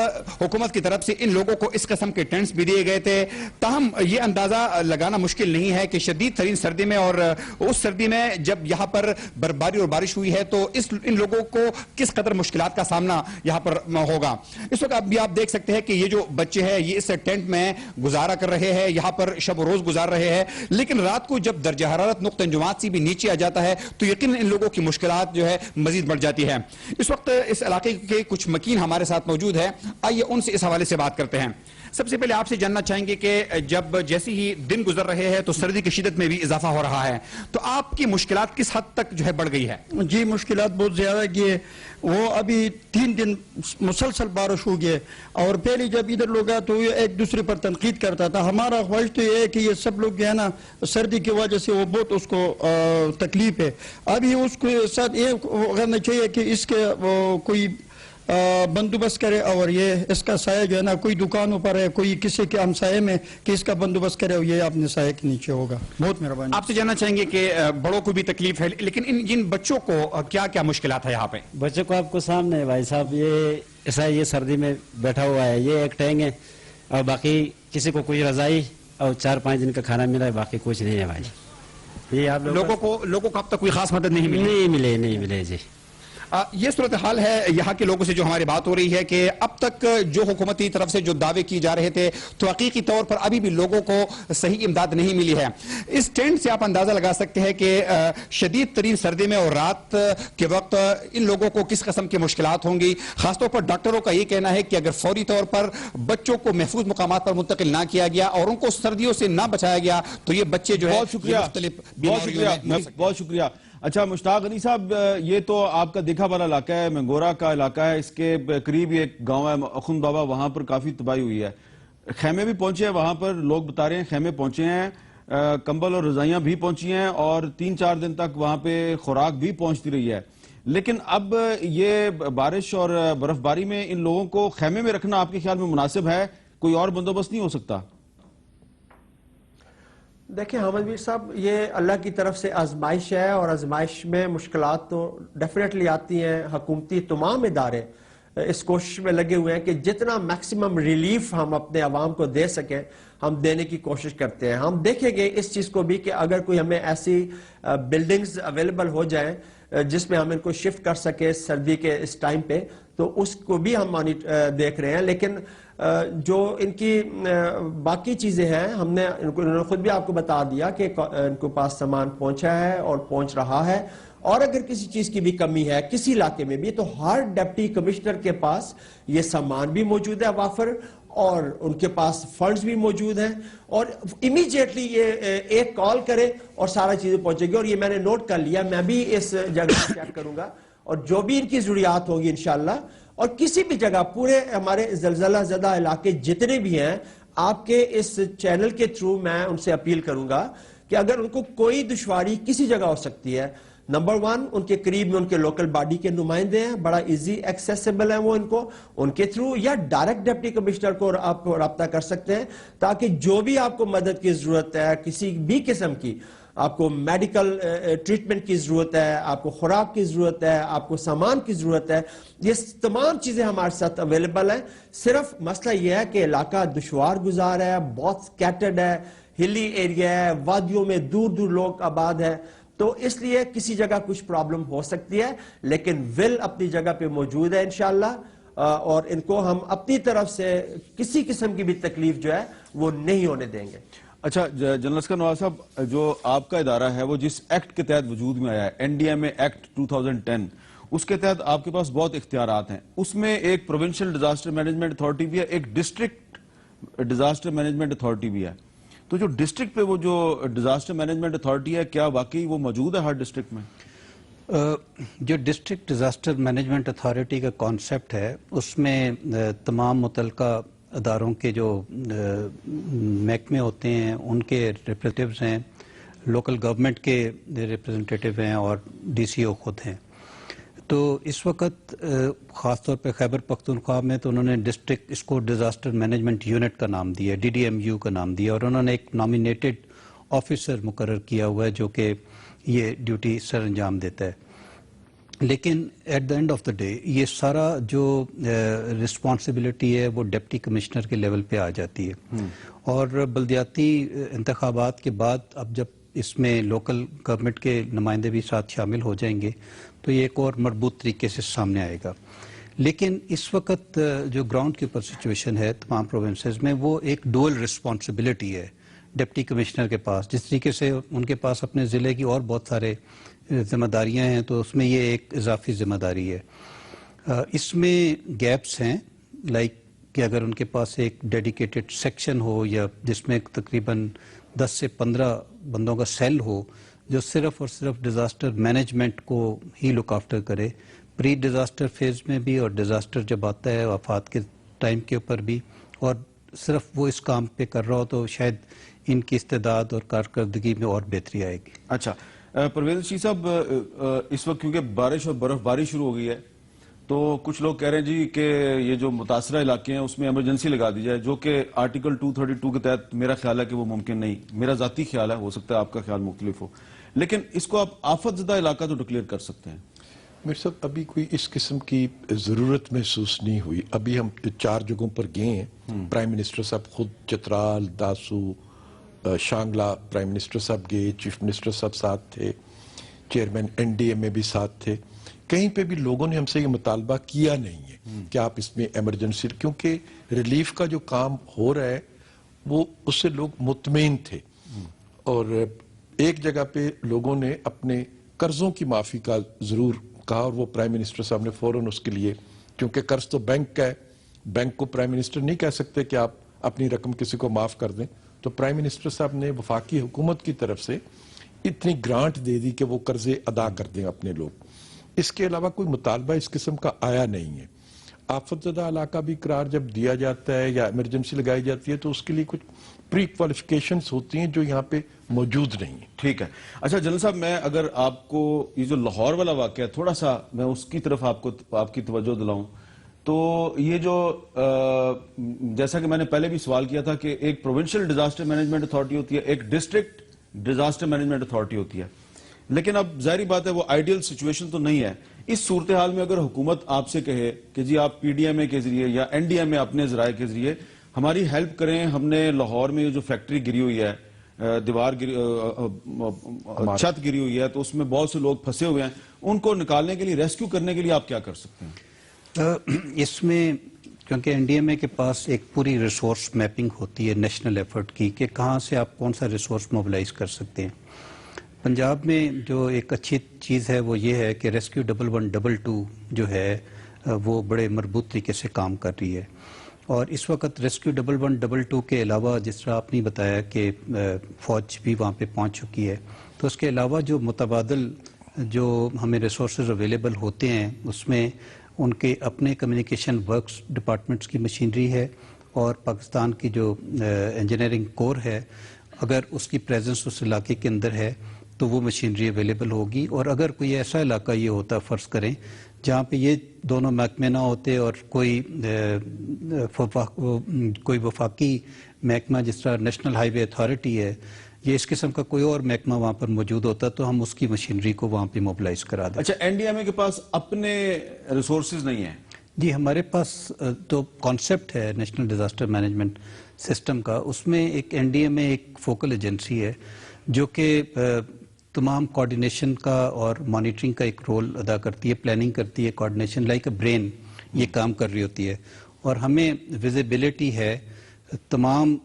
حکومت کی طرف سے ان لوگوں کو اس قسم کے ٹینٹس بھی دیے گئے تھے، تاہم یہ اندازہ لگانا مشکل نہیں ہے کہ شدید ترین سردی میں اور اس سردی میں جب یہاں پر برفباری اور بارش ہوئی ہے تو ان لوگوں کو کس قدر مشکلات کا سامنا یہاں پر ہوگا۔ اس وقت بھی آپ دیکھ سکتے ہیں کہ یہ جو بچے ہیں یہ اس ٹینٹ میں گزارا کر رہے ہیں، یہاں پر شب و روز گزار رہے ہیں، لیکن رات کو جب درجہ حرارت نقطہ انجماد سے بھی نیچے آ جاتا ہے تو یقیناً ان لوگوں کی مشکلات جو ہے مزید بڑھ جاتی ہے۔ اس وقت اس علاقے کے کچھ مکین ہمارے ساتھ موجود ہے، آئیے ان سے اس حوالے سے بات کرتے ہیں۔ سب سے پہلے آپ سے جاننا چاہیں گے کہ جب جیسی ہی دن گزر رہے ہیں تو سردی کی شدت میں بھی اضافہ ہو رہا ہے، تو آپ کی مشکلات کس حد تک جو ہے بڑھ گئی ہے؟ جی مشکلات بہت زیادہ کی ہے، وہ ابھی 3 دن مسلسل بارش ہو گئے، اور پہلے جب ادھر لوگ آئے تو یہ ایک دوسرے پر تنقید کرتا تھا۔ ہمارا خواہش تو یہ ہے کہ یہ سب لوگ جو ہے نا سردی کی وجہ سے وہ بہت اس کو تکلیف ہے، ابھی اس کے ساتھ یہ کرنا چاہیے کہ اس کے کوئی بندوبست کرے، اور یہ اس کا سایہ جو ہے نا کوئی دکانوں پر ہے، کوئی کسی کے ہمسائے میں کہ اس کا بندوبست کرے، اور یہ اپنے سایہ کے نیچے ہوگا۔ بہت مہربانی۔ آپ سے جاننا چاہیں گے کہ بڑوں کو بھی تکلیف ہے، لیکن ان بچوں کو کیا کیا مشکلات ہے یہاں پہ؟ بچوں کو آپ کو سامنے ہے بھائی صاحب، یہ ایسا یہ سردی میں بیٹھا ہوا ہے، یہ ایک ٹینگ ہے اور باقی کسی کو کوئی رضائی اور 4-5 دن کا کھانا ملا ہے، باقی کچھ نہیں ہے بھائی۔ یہ آپ لوگوں کو اب تک کوئی خاص مدد نہیں ملے جی۔ یہ صورتحال ہے یہاں کے لوگوں سے جو ہماری بات ہو رہی ہے کہ اب تک جو حکومتی طرف سے جو دعوے کی جا رہے تھے تو حقیقی طور پر ابھی بھی لوگوں کو صحیح امداد نہیں ملی ہے۔ اس ٹینٹ سے آپ اندازہ لگا سکتے ہیں کہ شدید ترین سردی میں اور رات کے وقت ان لوگوں کو کس قسم کی مشکلات ہوں گی۔ خاص طور پر ڈاکٹروں کا یہ کہنا ہے کہ اگر فوری طور پر بچوں کو محفوظ مقامات پر منتقل نہ کیا گیا اور ان کو سردیوں سے نہ بچایا گیا تو یہ بچے جو ہے مختلف بیماریوں میں بہت شکریہ۔ اچھا مشتاق غنی صاحب، یہ تو آپ کا دیکھا والا علاقہ ہے، منگورا کا علاقہ ہے، اس کے قریب ایک گاؤں ہے اخوند بابا، وہاں پر کافی تباہی ہوئی ہے، خیمے بھی پہنچے ہیں وہاں پر، لوگ بتا رہے ہیں خیمے پہنچے ہیں، کمبل اور رضائیاں بھی پہنچی ہیں اور 3-4 دن تک وہاں پہ خوراک بھی پہنچتی رہی ہے، لیکن اب یہ بارش اور برف باری میں ان لوگوں کو خیمے میں رکھنا آپ کے خیال میں مناسب ہے؟ کوئی اور بندوبست نہیں ہو سکتا؟ دیکھیں حامد میر صاحب، یہ اللہ کی طرف سے آزمائش ہے، اور آزمائش میں مشکلات تو ڈیفینیٹلی آتی ہیں۔ حکومتی تمام ادارے اس کوشش میں لگے ہوئے ہیں کہ جتنا میکسیمم ریلیف ہم اپنے عوام کو دے سکیں ہم دینے کی کوشش کرتے ہیں۔ ہم دیکھیں گے اس چیز کو بھی کہ اگر کوئی ہمیں ایسی بلڈنگز اویلیبل ہو جائیں جس میں ہم ان کو شفٹ کر سکے سردی کے اس ٹائم پہ، تو اس کو بھی ہم دیکھ رہے ہیں، لیکن جو ان کی باقی چیزیں ہیں انہوں نے خود بھی آپ کو بتا دیا کہ ان کو پاس سامان پہنچا ہے اور پہنچ رہا ہے، اور اگر کسی چیز کی بھی کمی ہے کسی علاقے میں بھی تو ہر ڈپٹی کمشنر کے پاس یہ سامان بھی موجود ہے وافر، اور ان کے پاس فنڈز بھی موجود ہیں، اور امیجیٹلی یہ ایک کال کرے اور سارا چیزیں پہنچے گی۔ اور یہ میں نے نوٹ کر لیا، میں بھی اس جگہ چیک کروں گا، اور جو بھی ان کی ضروریات ہوگی انشاءاللہ، اور کسی بھی جگہ پورے ہمارے زلزلہ زدہ علاقے جتنے بھی ہیں، آپ کے اس چینل کے تھرو میں ان سے اپیل کروں گا کہ اگر ان کو کوئی دشواری کسی جگہ ہو سکتی ہے، نمبر 1 ان کے قریب میں ان کے لوکل باڈی کے نمائندے ہیں، بڑا ایزی ایکسیسیبل ہیں وہ، ان کے تھرو یا ڈائریکٹ ڈپٹی کمشنر کو آپ رابطہ کر سکتے ہیں، تاکہ جو بھی آپ کو مدد کی ضرورت ہے کسی بھی قسم کی، آپ کو میڈیکل ٹریٹمنٹ کی ضرورت ہے، آپ کو خوراک کی ضرورت ہے، آپ کو سامان کی ضرورت ہے، یہ تمام چیزیں ہمارے ساتھ اویلیبل ہیں۔ صرف مسئلہ یہ ہے کہ علاقہ دشوار گزار ہے، بہت سکیٹرڈ ہے، ہلی ایریا ہے، وادیوں میں دور دور لوگ آباد ہے، تو اس لیے کسی جگہ کچھ پرابلم ہو سکتی ہے، لیکن ول اپنی جگہ پہ موجود ہے انشاءاللہ، اور ان کو ہم اپنی طرف سے کسی قسم کی بھی تکلیف جو ہے وہ نہیں ہونے دیں گے۔ اچھا جنرل اسکر نواز صاحب، جو آپ کا ادارہ ہے وہ جس ایکٹ کے تحت وجود میں آیا ہے، N D M a act 2010، اس کے تحت آپ کے پاس بہت اختیارات ہیں، اس میں ایک پروونشل ڈیزاسٹر مینجمنٹ اتھارٹی بھی ہے، ایک ڈسٹرکٹ ڈیزاسٹر مینجمنٹ اتھارٹی بھی ہے، تو جو ڈسٹرکٹ پہ وہ جو ڈیزاسٹر مینجمنٹ اتھارٹی ہے، کیا واقعی وہ موجود ہے ہر ڈسٹرکٹ میں؟ جو ڈسٹرکٹ ڈیزاسٹر مینجمنٹ اتھارٹی کا کانسیپٹ ہے اس میں تمام متعلقہ اداروں کے جو محکمے ہوتے ہیں ان کے ریپریزنٹیوز ہیں، لوکل گورنمنٹ کے ریپریزنٹیٹیو ہیں اور ڈی سی او خود ہیں. تو اس وقت خاص طور پہ خیبر پختونخوا میں تو انہوں نے ڈسٹرکٹ اس کو ڈیزاسٹر مینجمنٹ یونٹ کا نام دیا، DDMU کا نام دیا، اور انہوں نے ایک نامینیٹڈ آفیسر مقرر کیا ہوا ہے جو کہ یہ ڈیوٹی سر انجام دیتا ہے. لیکن at the end of the day یہ سارا جو رسپانسبلٹی ہے وہ ڈپٹی کمشنر کے لیول پہ آ جاتی ہے. اور بلدیاتی انتخابات کے بعد اب جب اس میں لوکل گورنمنٹ کے نمائندے بھی ساتھ شامل ہو جائیں گے تو یہ ایک اور مربوط طریقے سے سامنے آئے گا. لیکن اس وقت جو گراؤنڈ کے اوپر سچویشن ہے تمام پروونسز میں وہ ایک ڈوئل رسپانسبلٹی ہے ڈپٹی کمشنر کے پاس. جس طریقے سے ان کے پاس اپنے ضلع کی اور بہت سارے ذمہ داریاں ہیں تو اس میں یہ ایک اضافی ذمہ داری ہے. اس میں گیپس ہیں لائک کہ اگر ان کے پاس ایک ڈیڈیکیٹڈ سیکشن ہو یا جس میں تقریباً 10 سے 15 بندوں کا سیل ہو جو صرف اور صرف ڈیزاسٹر مینجمنٹ کو ہی لک آفٹر کرے، پری ڈیزاسٹر فیز میں بھی اور ڈیزاسٹر جب آتا ہے آفات کے ٹائم کے اوپر بھی، اور صرف وہ اس کام پہ کر رہا ہو تو شاید ان کی استعداد اور کارکردگی میں اور بہتری آئے گی. اچھا پرویز رشید صاحب، اس وقت کیونکہ بارش اور برف باری شروع ہو گئی ہے تو کچھ لوگ کہہ رہے ہیں جی کہ یہ جو متاثرہ علاقے ہیں اس میں ایمرجنسی لگا دی جائے، جو کہ آرٹیکل 232 کے تحت میرا خیال ہے کہ وہ ممکن نہیں. میرا ذاتی خیال ہے، ہو سکتا ہے آپ کا خیال مختلف ہو، لیکن اس کو آپ آفت زدہ علاقہ تو ڈکلیئر کر سکتے ہیں. میرے صاحب ابھی کوئی اس قسم کی ضرورت محسوس نہیں ہوئی. ابھی ہم 4 جگہوں پر گئے ہیں، پرائم منسٹر صاحب خود چترال، داسو، شانگلہ پرائم منسٹر صاحب گئے، چیف منسٹر صاحب ساتھ تھے، چیئرمین NDMA بھی ساتھ تھے. کہیں پہ بھی لوگوں نے ہم سے یہ مطالبہ کیا نہیں ہے کہ آپ اس میں ایمرجنسی، کیونکہ ریلیف کا جو کام ہو رہا ہے وہ اس سے لوگ مطمئن تھے. اور ایک جگہ پہ لوگوں نے اپنے قرضوں کی معافی کا ضرور کہا اور وہ پرائم منسٹر صاحب نے فوراً اس کے لیے، کیونکہ قرض تو بینک کا ہے، بینک کو پرائم منسٹر نہیں کہہ سکتے کہ آپ اپنی رقم کسی کو معاف کر دیں، تو پرائم منسٹر صاحب نے وفاقی حکومت کی طرف سے اتنی گرانٹ دے دی کہ وہ قرضے ادا کر دیں اپنے لوگ. اس کے علاوہ کوئی مطالبہ اس قسم کا آیا نہیں ہے. آفت زدہ علاقہ بھی قرار جب دیا جاتا ہے یا ایمرجنسی لگائی جاتی ہے تو اس کے لیے کچھ پری کوالیفیکیشنز ہوتی ہیں جو یہاں پہ موجود نہیں ہیں. ٹھیک ہے. اچھا جنرل صاحب، میں اگر آپ کو یہ جو لاہور والا واقعہ ہے تھوڑا سا میں اس کی طرف آپ کی توجہ دلاؤں تو یہ جو جیسا کہ میں نے پہلے بھی سوال کیا تھا کہ ایک پروونشل ڈیزاسٹر مینجمنٹ اتھارٹی ہوتی ہے، ایک ڈسٹرکٹ ڈیزاسٹر مینجمنٹ اتھارٹی ہوتی ہے، لیکن اب ظاہری بات ہے وہ آئیڈیل سچویشن تو نہیں ہے. اس صورتحال میں اگر حکومت آپ سے کہے کہ جی آپ PDMA کے ذریعے یا NDMA اپنے ذرائع کے ذریعے ہماری ہیلپ کریں، ہم نے لاہور میں جو فیکٹری گری ہوئی ہے، دیوار چھت گری ہوئی ہے تو اس میں بہت سے لوگ پھنسے ہوئے ہیں، ان کو نکالنے کے لیے، ریسکیو کرنے کے لیے آپ کیا کر سکتے ہیں؟ اس میں کیونکہ NDMA کے پاس ایک پوری ریسورس میپنگ ہوتی ہے نیشنل ایفرٹ کی کہ کہاں سے آپ کون سا ریسورس موبلائز کر سکتے ہیں. پنجاب میں جو ایک اچھی چیز ہے وہ یہ ہے کہ ریسکیو 1122 جو ہے وہ بڑے مربوط طریقے سے کام کر رہی ہے. اور اس وقت ریسکیو 1122 کے علاوہ جس طرح آپ نے بتایا کہ فوج بھی وہاں پہ پہنچ چکی ہے، تو اس کے علاوہ جو متبادل جو ہمیں ریسورسز اویلیبل ہوتے ہیں اس میں ان کے اپنے کمیونیکیشن ورکس ڈپارٹمنٹس کی مشینری ہے اور پاکستان کی جو انجینئرنگ کور ہے، اگر اس کی پریزنس اس علاقے کے اندر ہے تو وہ مشینری اویلیبل ہوگی. اور اگر کوئی ایسا علاقہ یہ ہوتا فرض کریں جہاں پہ یہ دونوں محکمے نہ ہوتے اور کوئی وفاقی محکمہ جس طرح نیشنل ہائی وے اتھارٹی ہے یہ اس قسم کا کوئی اور محکمہ وہاں پر موجود ہوتا تو ہم اس کی مشینری کو وہاں پہ موبلائز کرا دیں. اچھا NDMA کے پاس اپنے ریسورسز نہیں ہیں؟ جی ہمارے پاس تو کانسیپٹ ہے نیشنل ڈیزاسٹر مینجمنٹ سسٹم کا، اس میں ایک NDMA ایک فوکل ایجنسی ہے جو کہ تمام کوارڈینیشن کا اور مانیٹرنگ کا ایک رول ادا کرتی ہے، پلاننگ کرتی ہے، کوارڈینیشن لائک اے برین یہ کام کر رہی ہوتی ہے. اور ہمیں ویزیبلٹی ہے تمام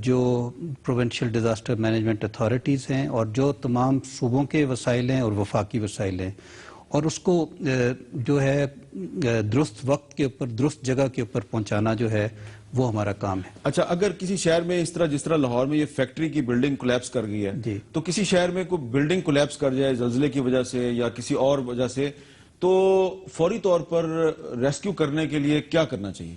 جو پروونشل ڈیزاسٹر مینجمنٹ اتھارٹیز ہیں اور جو تمام صوبوں کے وسائل ہیں اور وفاقی وسائل ہیں، اور اس کو جو ہے درست وقت کے اوپر درست جگہ کے اوپر پہنچانا جو ہے وہ ہمارا کام ہے. اچھا اگر کسی شہر میں اس طرح جس طرح لاہور میں یہ فیکٹری کی بلڈنگ کولیپس کر گئی ہے تو کسی شہر میں کوئی بلڈنگ کولیپس کر جائے زلزلے کی وجہ سے یا کسی اور وجہ سے تو فوری طور پر ریسکیو کرنے کے لیے کیا کرنا چاہیے؟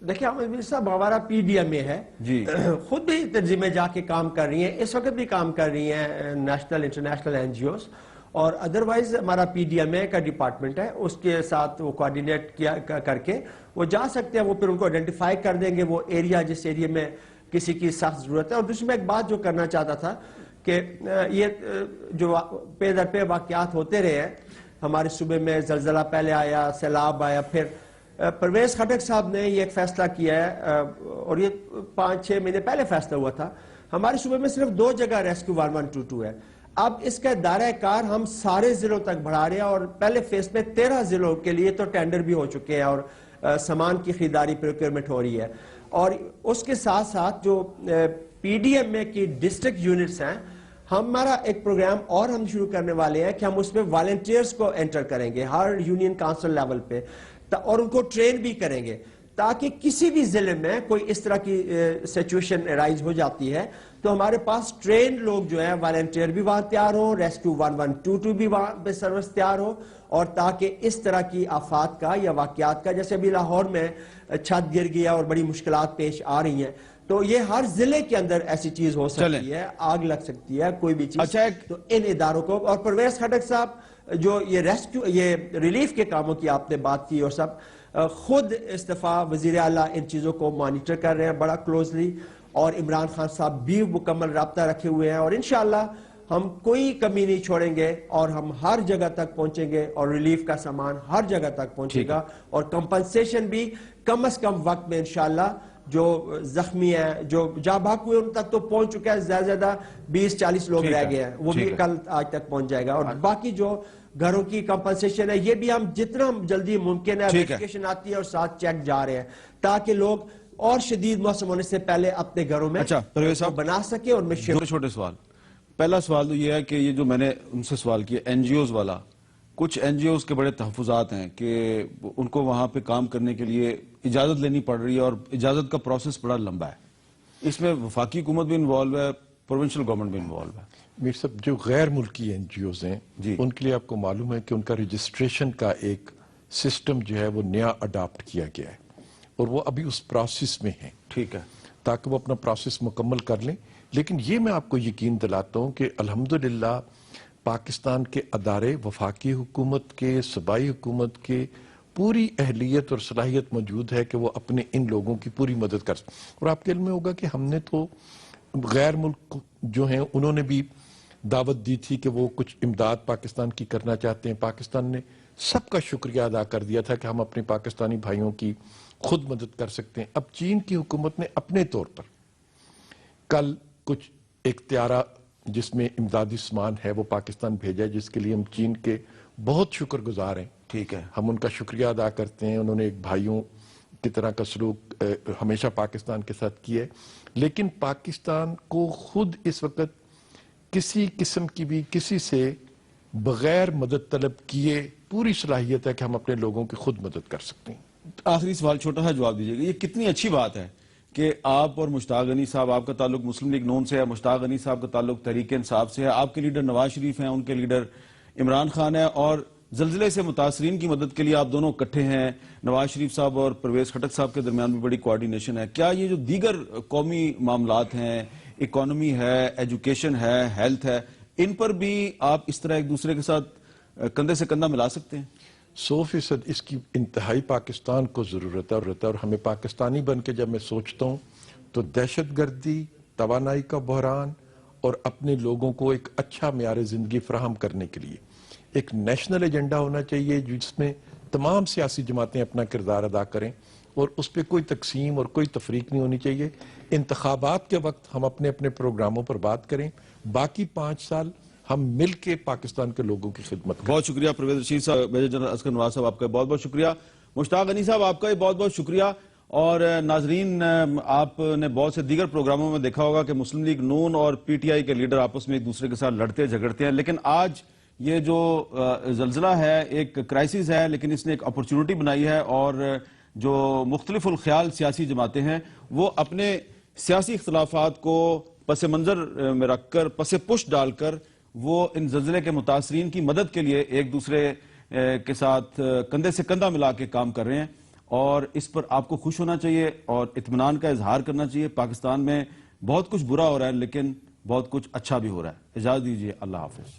دیکھیں عامر میر صاحب ہمارا پی ڈی ایم اے ہے جی خود بھی تنظیمیں جا کے کام کر رہی ہیں, اس وقت بھی کام کر رہی ہیں national international N G Os, اور ادروائز ہمارا پی ڈی ایم اے کا ڈپارٹمنٹ ہے, اس کے ساتھ وہ کوآرڈینیٹ کر کے وہ جا سکتے ہیں, وہ پھر ان کو آئیڈینٹیفائی کر دیں گے وہ ایریا جس ایریا میں کسی کی سخت ضرورت ہے. اور دوسری میں ایک بات جو کرنا چاہتا تھا کہ یہ جو پے در پہ واقعات ہوتے رہے ہیں ہمارے صوبے میں, زلزلہ پہلے آیا, سیلاب آیا, پھر پرویز خٹک صاحب نے یہ ایک فیصلہ کیا ہے, اور یہ 5-6 مہینے پہلے فیصلہ ہوا تھا, ہمارے صوبے میں صرف 2 جگہ ریسکیو 1122 ہے. اب اس کا دائرہ کار ہم سارے ضلعوں تک بڑھا رہے ہیں, اور پہلے فیس میں 13 ضلعوں کے لیے تو ٹینڈر بھی ہو چکے ہیں اور سامان کی خریداری پروکیورمنٹ ہو رہی ہے. اور اس کے ساتھ ساتھ جو پی ڈی ایم اے کی ڈسٹرکٹ یونٹس ہیں, ہمارا ایک پروگرام اور ہم شروع کرنے والے ہیں کہ ہم اس میں والنٹیئرز کو انٹر کریں گے ہر یونین کانسل لیول پہ, اور ان کو ٹرین بھی کریں گے تاکہ کسی بھی ضلع میں کوئی اس طرح کی سچویشن رائز ہو جاتی ہے تو ہمارے پاس ٹرینڈ لوگ جو ہیں والنٹیئر بھی وہاں تیار ہو, ریسکیو 1122 بھی وہاں پہ سروس تیار ہو, اور تاکہ اس طرح کی آفات کا یا واقعات کا, جیسے ابھی لاہور میں چھت گر گیا اور بڑی مشکلات پیش آ رہی ہیں, تو یہ ہر ضلع کے اندر ایسی چیز ہو سکتی ہے, آگ لگ سکتی ہے, کوئی بھی چیز. تو ان اداروں کو, اور پرویز خٹک صاحب جو یہ ریسکیو یہ ریلیف کے کاموں کی آپ نے بات کی, اور سب خود استعفیٰ وزیر اعلیٰ ان چیزوں کو مانیٹر کر رہے ہیں بڑا کلوزلی, اور عمران خان صاحب بھی مکمل رابطہ رکھے ہوئے ہیں, اور انشاءاللہ ہم کوئی کمی نہیں چھوڑیں گے, اور ہم ہر جگہ تک پہنچیں گے, اور ریلیف کا سامان ہر جگہ تک پہنچے گا, اور کمپنسیشن بھی کم از کم وقت میں انشاءاللہ جو زخمی ہیں, جو جاں بحق ہوئے ان تک تو پہنچ چکا ہے, زیادہ زیادہ 20-40 لوگ رہ گئے ہیں, وہ بھی کل آج تک پہنچ جائے گا. اور باقی جو گھروں کی کمپنسیشن ہے یہ بھی ہم جتنا جلدی ممکن ہے, ویریفیکیشن آتی ہے اور ساتھ چیک جا رہے ہیں تاکہ لوگ اور شدید موسم ہونے سے پہلے اپنے گھروں میں بنا سکے. اور میں چھوٹے سوال, پہلا سوال تو یہ ہے کہ یہ جو میں نے ان سے سوال کیا این جی اوز والا, کچھ این جی اوز کے بڑے تحفظات ہیں کہ ان کو وہاں پہ کام کرنے کے لیے اجازت لینی پڑ رہی ہے, اور اجازت کا پروسیس بڑا لمبا ہے, اس میں وفاقی حکومت بھی انوالو ہے, پروونشل گورنمنٹ بھی انوالو ہے. میر صاحب جو غیر ملکی این جی اوز ہیں ان کے لیے آپ کو معلوم ہے کہ ان کا رجسٹریشن کا ایک سسٹم جو ہے وہ نیا اڈاپٹ کیا گیا ہے, اور وہ ابھی اس پروسیس میں ہیں, ٹھیک ہے, تاکہ وہ اپنا پروسیس مکمل کر لیں. لیکن یہ میں آپ کو یقین دلاتا ہوں کہ الحمدللہ پاکستان کے ادارے وفاقی حکومت کے, صوبائی حکومت کے پوری اہلیت اور صلاحیت موجود ہے کہ وہ اپنے ان لوگوں کی پوری مدد کر سکیں. اور آپ کے علم میں ہوگا کہ ہم نے تو غیر ملک جو ہیں انہوں نے بھی دعوت دی تھی کہ وہ کچھ امداد پاکستان کی کرنا چاہتے ہیں. پاکستان نے سب کا شکریہ ادا کر دیا تھا کہ ہم اپنے پاکستانی بھائیوں کی خود مدد کر سکتے ہیں. اب چین کی حکومت نے اپنے طور پر کل کچھ ایک طیارہ جس میں امدادی سامان ہے وہ پاکستان بھیجا ہے, جس کے لیے ہم چین کے بہت شکر گزار ہیں. ٹھیک ہے, ہم ان کا شکریہ ادا کرتے ہیں, انہوں نے ایک بھائیوں کی طرح کا سلوک ہمیشہ پاکستان کے ساتھ کیا ہے. لیکن پاکستان کو خود اس وقت کسی قسم کی بھی کسی سے بغیر مدد طلب کیے پوری صلاحیت ہے کہ ہم اپنے لوگوں کی خود مدد کر سکتے ہیں. آخری سوال چھوٹا سا جواب دیجیے گا, یہ کتنی اچھی بات ہے کہ آپ اور مشتاق غنی صاحب, آپ کا تعلق مسلم لیگ نون سے ہے, مشتاق غنی صاحب کا تعلق تحریک انصاف سے ہے, آپ کے لیڈر نواز شریف ہیں, ان کے لیڈر عمران خان ہے, اور زلزلے سے متاثرین کی مدد کے لیے آپ دونوں اکٹھے ہیں. نواز شریف صاحب اور پرویز خٹک صاحب کے درمیان بھی بڑی کوارڈینیشن ہے. کیا یہ جو دیگر قومی معاملات ہیں, اکانومی ہے, ایجوکیشن ہے, ہیلتھ ہے, ان پر بھی آپ اس طرح ایک دوسرے کے ساتھ کندھے سے کندھا ملا سکتے ہیں؟ 100% اس کی انتہائی پاکستان کو ضرورت ہے, اور ہمیں پاکستانی بن کے جب میں سوچتا ہوں تو دہشت گردی, توانائی کا بحران, اور اپنے لوگوں کو ایک اچھا معیار زندگی فراہم کرنے کے لیے ایک نیشنل ایجنڈا ہونا چاہیے جس میں تمام سیاسی جماعتیں اپنا کردار ادا کریں, اور اس پہ کوئی تقسیم اور کوئی تفریق نہیں ہونی چاہیے. انتخابات کے وقت ہم اپنے اپنے پروگراموں پر بات کریں, باقی 5 سال ہم مل کے پاکستان کے لوگوں کی خدمت کریں. بہت شکریہ پرویز رشید صاحب, میجر جنرل اصغر نواز صاحب آپ کا بہت بہت شکریہ, مشتاق غنی صاحب آپ کا بھی بہت بہت شکریہ. اور ناظرین, آپ نے بہت سے دیگر پروگراموں میں دیکھا ہوگا کہ مسلم لیگ نون اور پی ٹی آئی کے لیڈر آپس میں ایک دوسرے کے ساتھ لڑتے جھگڑتے ہیں, لیکن آج یہ جو زلزلہ ہے ایک کرائسس ہے, لیکن اس نے ایک اپرچونٹی بنائی ہے, اور جو مختلف الخیال سیاسی جماعتیں ہیں وہ اپنے سیاسی اختلافات کو پس منظر میں رکھ کر, پس پش ڈال کر, وہ ان زلزلے کے متاثرین کی مدد کے لیے ایک دوسرے کے ساتھ کندھے سے کندھا ملا کے کام کر رہے ہیں. اور اس پر آپ کو خوش ہونا چاہیے اور اطمینان کا اظہار کرنا چاہیے. پاکستان میں بہت کچھ برا ہو رہا ہے لیکن بہت کچھ اچھا بھی ہو رہا ہے. اجازت دیجیے. اللہ حافظ.